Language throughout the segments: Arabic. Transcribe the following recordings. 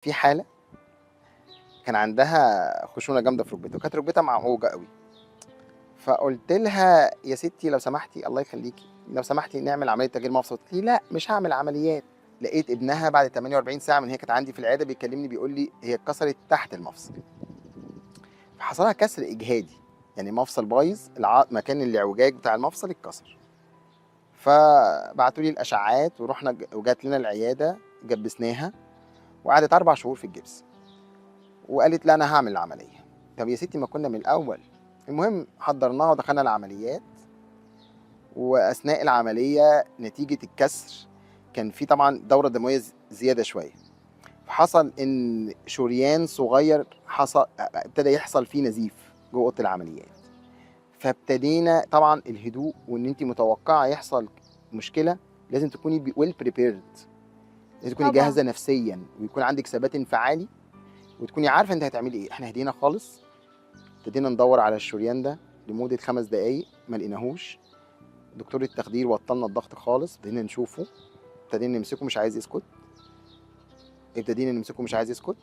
في حالة كان عندها خشونة جامدة في ركبتها، وكانت ركبتها معوجة أوي، فقُلت لها: "يا ستي لو سمحتِ الله يخليكِ، لو سمحتِ نعمل عملية تغيير مفصل." قالت لي: "لأ مش هاعمل عمليات." لقيت ابنها بعد 48 ساعة من هي كانت عندي في العيادة بيكلمني بيقول لي: "هي اتكسرت تحت المفصل." فحصل لها كسر إجهادي، يعني مفصل بايظ مكان الاعوجاج بتاع المفصل اتكسر. فبعتوا لي الأشعّات ورُحنا وجات لنا العيادة جبّسناها وقعدت 4 شهور في الجبس. وقالت: "لأ أنا هاعمل العملية." طب يا ستي ما كنا من الأول. المهم حضّرناها ودخلنا العمليات، وأثناء العملية نتيجة الكسر كان في طبعًا دورة دموية زيادة شوية، فحصل إن شريان صغير ابتدى يحصل فيه نزيف جوّه أوضة العمليات. فابتدينا طبعًا الهدوء وإن أنتِ متوقعة يحصل مشكلة، لازم تكوني well prepared، لازم تكوني طبعًا. جاهزة نفسيًا ويكون عندِك ثبات انفعالي وتكوني عارفة أنتِ هتعملي إيه. إحنا هدينا خالص، ابتدينا ندوّر على الشريان ده لمدة 5 دقايق ما لقيناهوش. دكتور التخدير وطّى لنا الضغط خالص، ابتدينا نشوفه، ابتدينا نمسكه مش عايز يسكت، ابتدينا نمسكه مش عايز يسكت.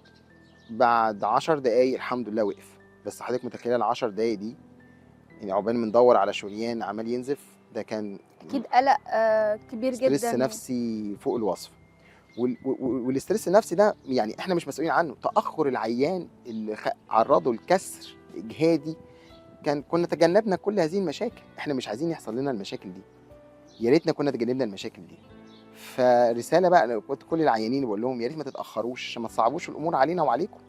بعد 10 دقايق الحمد لله وقف. بس حضرتِك متخيلة ال10 دقايق دي يعني عقبال ما ندوّر على شريان عمّال ينزف، ده كان أكيد قلق كبير stress جدًا نفسي فوق الوصف. والstress النفسي ده يعني إحنا مش مسؤولين عنه، تأخُّر العيان اللي عرّضه لكسر إجهادي كنا تجنّبنا كل هذه المشاكل. إحنا مش عايزين يحصل لنا المشاكل دي، يا ريتنا كنا تجنّبنا المشاكل دي. فرسالة بقى أنا كنت كل العيانين باقول لهم: "يا ريت ما تتأخّروش عشان ما تصعّبوش الأمور علينا وعليكم."